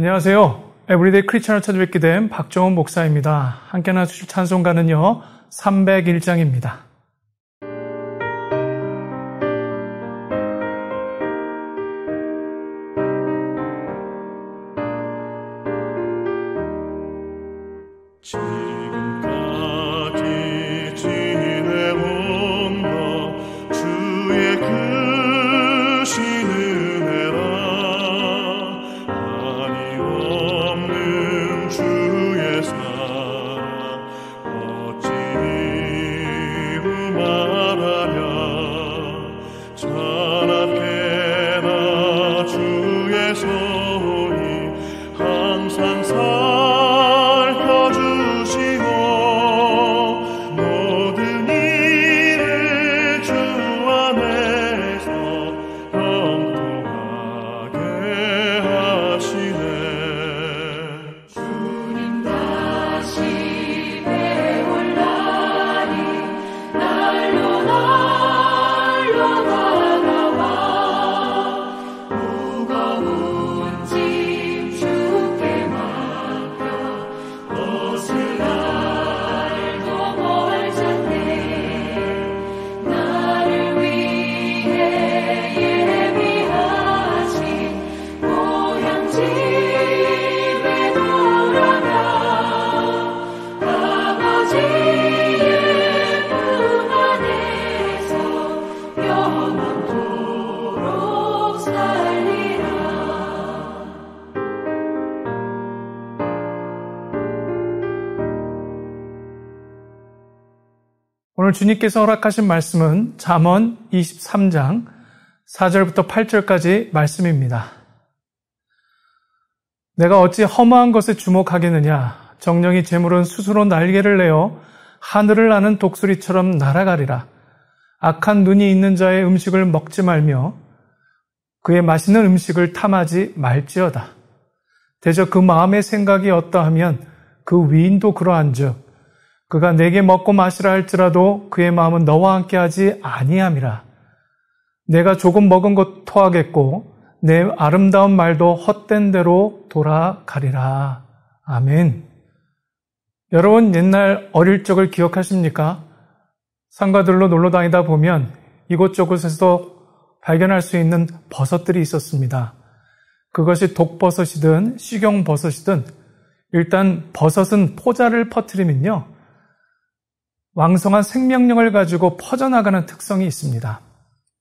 안녕하세요. 에브리데이 크리스천을 찾아뵙게 된 박정훈 목사입니다. 함께 나누실 찬송가는요, 301장입니다. 지금까지 지내온 너 주의 크신 은혜라 한이 없는 주의 사랑 어찌 이루 말하랴 찬양해라 주의 손이 항상 오늘 주님께서 허락하신 말씀은 잠언 23장 4절부터 8절까지 말씀입니다. 내가 어찌 허무한 것에 주목하겠느냐? 정령이 재물은 스스로 날개를 내어 하늘을 나는 독수리처럼 날아가리라. 악한 눈이 있는 자의 음식을 먹지 말며 그의 맛있는 음식을 탐하지 말지어다. 대저 그 마음의 생각이 어떠하면 그 위인도 그러한즉 그가 내게 먹고 마시라 할지라도 그의 마음은 너와 함께하지 아니함이라. 내가 조금 먹은 것 토하겠고 내 아름다운 말도 헛된 대로 돌아가리라. 아멘. 여러분 옛날 어릴 적을 기억하십니까? 상가들로 놀러 다니다 보면 이곳저곳에서 발견할 수 있는 버섯들이 있었습니다. 그것이 독버섯이든 식용버섯이든 일단 버섯은 포자를 퍼뜨리면요, 왕성한 생명력을 가지고 퍼져나가는 특성이 있습니다.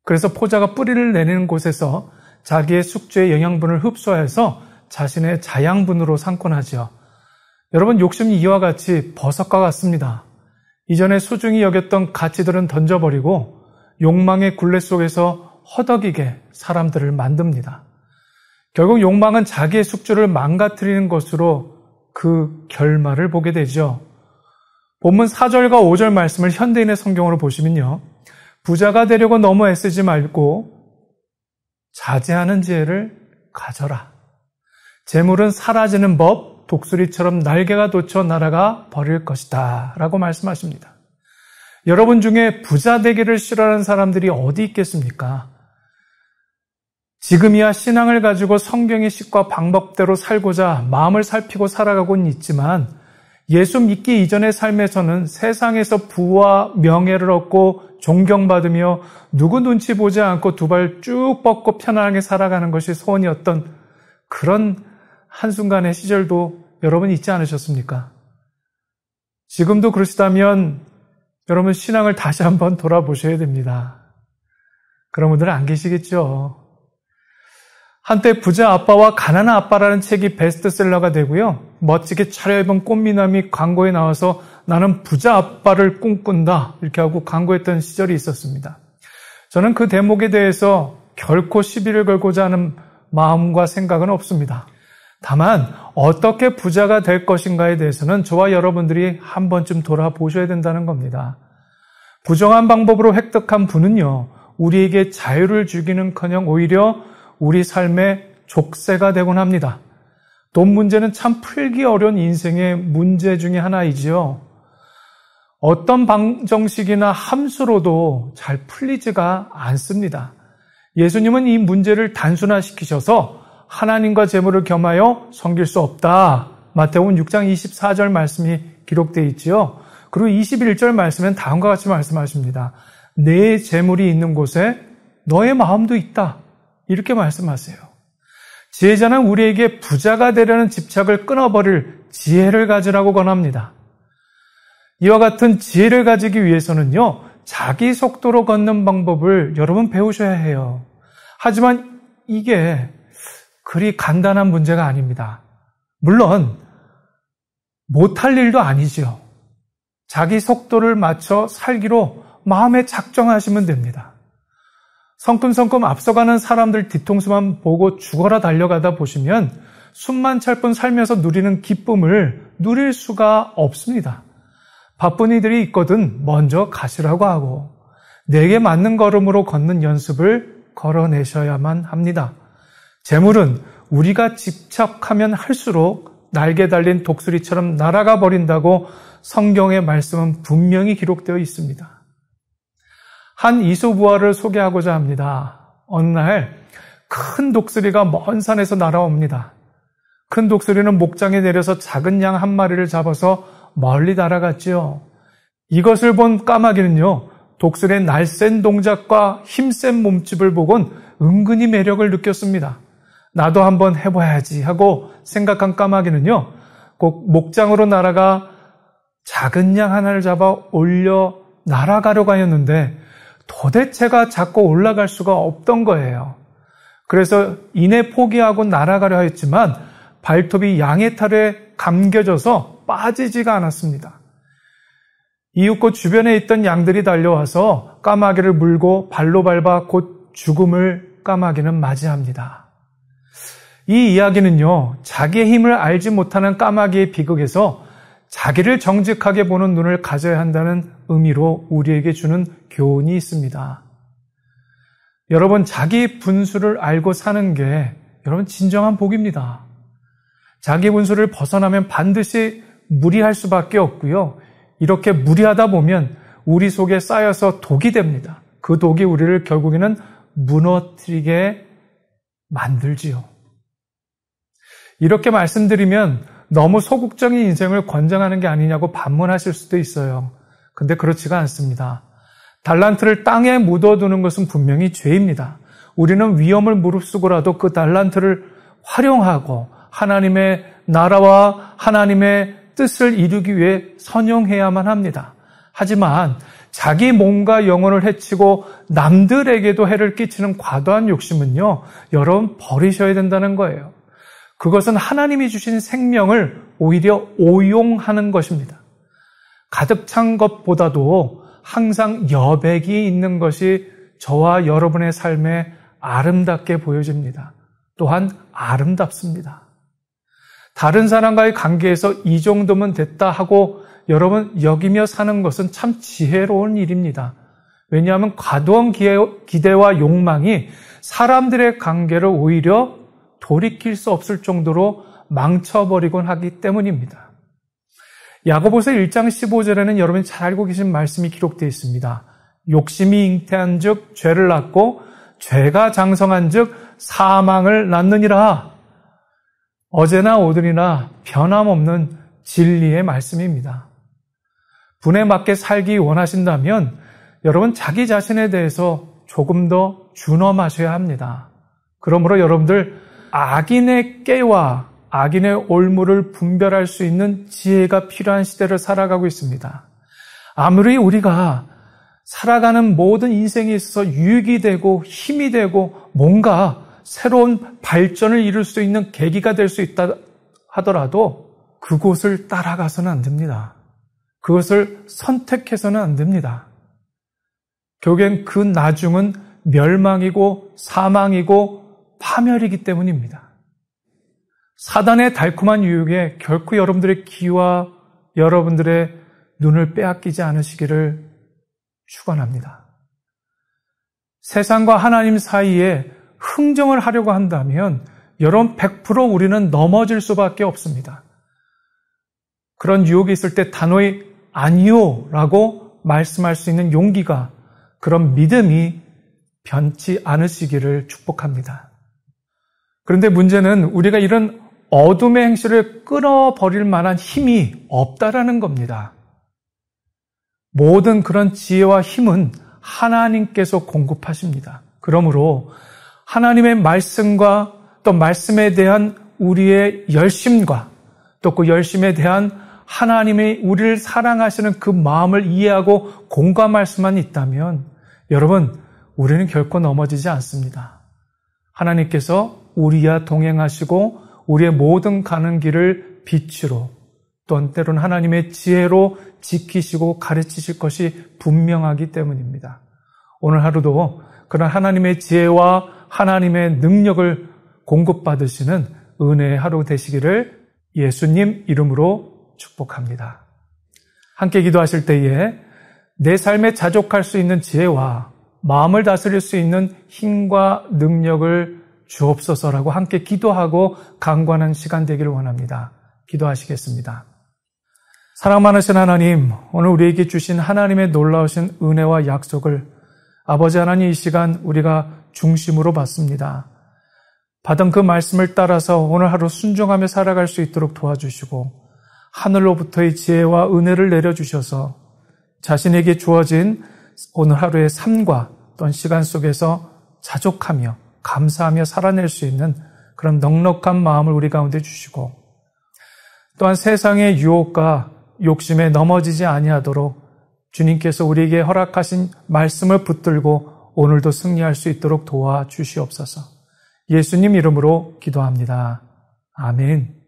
그래서 포자가 뿌리를 내리는 곳에서 자기의 숙주의 영양분을 흡수해서 자신의 자양분으로 삼곤 하죠. 여러분, 욕심이 이와 같이 버섯과 같습니다. 이전에 소중히 여겼던 가치들은 던져버리고 욕망의 굴레 속에서 허덕이게 사람들을 만듭니다. 결국 욕망은 자기의 숙주를 망가뜨리는 것으로 그 결말을 보게 되죠. 본문 4절과 5절 말씀을 현대인의 성경으로 보시면요, 부자가 되려고 너무 애쓰지 말고 자제하는 지혜를 가져라. 재물은 사라지는 법, 독수리처럼 날개가 돋쳐 날아가 버릴 것이다 라고 말씀하십니다. 여러분 중에 부자 되기를 싫어하는 사람들이 어디 있겠습니까? 지금이야 신앙을 가지고 성경의 식과 방법대로 살고자 마음을 살피고 살아가고는 있지만 예수 믿기 이전의 삶에서는 세상에서 부와 명예를 얻고 존경받으며 누구 눈치 보지 않고 두 발 쭉 뻗고 편안하게 살아가는 것이 소원이었던 그런 한순간의 시절도 여러분 있지 않으셨습니까? 지금도 그러시다면 여러분 신앙을 다시 한번 돌아보셔야 됩니다. 그런 분들은 안 계시겠죠. 한때 부자 아빠와 가난한 아빠라는 책이 베스트셀러가 되고요, 멋지게 차려입은 꽃미남이 광고에 나와서 나는 부자 아빠를 꿈꾼다 이렇게 하고 광고했던 시절이 있었습니다. 저는 그 대목에 대해서 결코 시비를 걸고자 하는 마음과 생각은 없습니다. 다만 어떻게 부자가 될 것인가에 대해서는 저와 여러분들이 한 번쯤 돌아보셔야 된다는 겁니다. 부정한 방법으로 획득한 부는요, 우리에게 자유를 주기는커녕 오히려 우리 삶의 족쇄가 되곤 합니다. 돈 문제는 참 풀기 어려운 인생의 문제 중에 하나이지요. 어떤 방정식이나 함수로도 잘 풀리지가 않습니다. 예수님은 이 문제를 단순화시키셔서 하나님과 재물을 겸하여 섬길 수 없다. 마태복음 6장 24절 말씀이 기록되어 있지요. 그리고 21절 말씀은 다음과 같이 말씀하십니다. 내 재물이 있는 곳에 너의 마음도 있다. 이렇게 말씀하세요. 지혜자는 우리에게 부자가 되려는 집착을 끊어버릴 지혜를 가지라고 권합니다. 이와 같은 지혜를 가지기 위해서는요, 자기 속도로 걷는 방법을 여러분 배우셔야 해요. 하지만 이게 그리 간단한 문제가 아닙니다. 물론 못할 일도 아니지요. 자기 속도를 맞춰 살기로 마음에 작정하시면 됩니다. 성큼성큼 앞서가는 사람들 뒤통수만 보고 죽어라 달려가다 보시면 숨만 찰 뿐 살면서 누리는 기쁨을 누릴 수가 없습니다. 바쁜 이들이 있거든 먼저 가시라고 하고 내게 맞는 걸음으로 걷는 연습을 걸어내셔야만 합니다. 재물은 우리가 집착하면 할수록 날개 달린 독수리처럼 날아가 버린다고 성경의 말씀은 분명히 기록되어 있습니다. 한 이소부화를 소개하고자 합니다. 어느 날 큰 독수리가 먼 산에서 날아옵니다. 큰 독수리는 목장에 내려서 작은 양 한 마리를 잡아서 멀리 날아갔지요. 이것을 본 까마귀는요, 독수리의 날쌘 동작과 힘센 몸집을 보곤 은근히 매력을 느꼈습니다. 나도 한번 해봐야지 하고 생각한 까마귀는요, 꼭 목장으로 날아가 작은 양 하나를 잡아 올려 날아가려고 하였는데 도대체가 자꾸 올라갈 수가 없던 거예요. 그래서 이내 포기하고 날아가려 하였지만 발톱이 양의 털에 감겨져서 빠지지가 않았습니다. 이윽고 주변에 있던 양들이 달려와서 까마귀를 물고 발로 밟아 곧 죽음을 까마귀는 맞이합니다. 이 이야기는요, 자기의 힘을 알지 못하는 까마귀의 비극에서 자기를 정직하게 보는 눈을 가져야 한다는 의미로 우리에게 주는 교훈이 있습니다. 여러분, 자기 분수를 알고 사는 게 여러분 진정한 복입니다. 자기 분수를 벗어나면 반드시 무리할 수밖에 없고요. 이렇게 무리하다 보면 우리 속에 쌓여서 독이 됩니다. 그 독이 우리를 결국에는 무너뜨리게 만들지요. 이렇게 말씀드리면 너무 소극적인 인생을 권장하는 게 아니냐고 반문하실 수도 있어요. 근데 그렇지가 않습니다. 달란트를 땅에 묻어두는 것은 분명히 죄입니다. 우리는 위험을 무릅쓰고라도 그 달란트를 활용하고 하나님의 나라와 하나님의 뜻을 이루기 위해 선용해야만 합니다. 하지만 자기 몸과 영혼을 해치고 남들에게도 해를 끼치는 과도한 욕심은요, 여러분 버리셔야 된다는 거예요. 그것은 하나님이 주신 생명을 오히려 오용하는 것입니다. 가득 찬 것보다도 항상 여백이 있는 것이 저와 여러분의 삶에 아름답게 보여집니다. 또한 아름답습니다. 다른 사람과의 관계에서 이 정도면 됐다 하고 여러분 여기며 사는 것은 참 지혜로운 일입니다. 왜냐하면 과도한 기대와 욕망이 사람들의 관계를 오히려 돌이킬 수 없을 정도로 망쳐버리곤 하기 때문입니다. 야고보서 1장 15절에는 여러분이 잘 알고 계신 말씀이 기록되어 있습니다. 욕심이 잉태한 즉 죄를 낳고 죄가 장성한 즉 사망을 낳느니라. 어제나 오늘이나 변함없는 진리의 말씀입니다. 분에 맞게 살기 원하신다면 여러분 자기 자신에 대해서 조금 더 준엄하셔야 합니다. 그러므로 여러분들 악인의 깨와 악인의 올무를 분별할 수 있는 지혜가 필요한 시대를 살아가고 있습니다. 아무리 우리가 살아가는 모든 인생에 있어서 유익이 되고 힘이 되고 뭔가 새로운 발전을 이룰 수 있는 계기가 될 수 있다 하더라도 그곳을 따라가서는 안 됩니다. 그것을 선택해서는 안 됩니다. 결국엔 그 나중은 멸망이고 사망이고 파멸이기 때문입니다. 사단의 달콤한 유혹에 결코 여러분들의 귀와 여러분들의 눈을 빼앗기지 않으시기를 축원합니다. 세상과 하나님 사이에 흥정을 하려고 한다면 여러분 100% 우리는 넘어질 수밖에 없습니다. 그런 유혹이 있을 때 단호히 아니요 라고 말씀할 수 있는 용기가, 그런 믿음이 변치 않으시기를 축복합니다. 그런데 문제는 우리가 이런 어둠의 행실을 끊어버릴 만한 힘이 없다라는 겁니다. 모든 그런 지혜와 힘은 하나님께서 공급하십니다. 그러므로 하나님의 말씀과 또 말씀에 대한 우리의 열심과 또 그 열심에 대한 하나님의 우리를 사랑하시는 그 마음을 이해하고 공감할 수만 있다면 여러분, 우리는 결코 넘어지지 않습니다. 하나님께서 우리와 동행하시고 우리의 모든 가는 길을 빛으로 또는 때로는 하나님의 지혜로 지키시고 가르치실 것이 분명하기 때문입니다. 오늘 하루도 그런 하나님의 지혜와 하나님의 능력을 공급받으시는 은혜의 하루 되시기를 예수님 이름으로 축복합니다. 함께 기도하실 때에 내 삶에 자족할 수 있는 지혜와 마음을 다스릴 수 있는 힘과 능력을 주옵소서라고 함께 기도하고 간구하는 시간 되기를 원합니다. 기도하시겠습니다. 사랑 많으신 하나님, 오늘 우리에게 주신 하나님의 놀라우신 은혜와 약속을 아버지 하나님 이 시간 우리가 중심으로 받습니다. 받은 그 말씀을 따라서 오늘 하루 순종하며 살아갈 수 있도록 도와주시고 하늘로부터의 지혜와 은혜를 내려주셔서 자신에게 주어진 오늘 하루의 삶과 또는 시간 속에서 자족하며 감사하며 살아낼 수 있는 그런 넉넉한 마음을 우리 가운데 주시고 또한 세상의 유혹과 욕심에 넘어지지 아니하도록 주님께서 우리에게 허락하신 말씀을 붙들고 오늘도 승리할 수 있도록 도와주시옵소서. 예수님 이름으로 기도합니다. 아멘.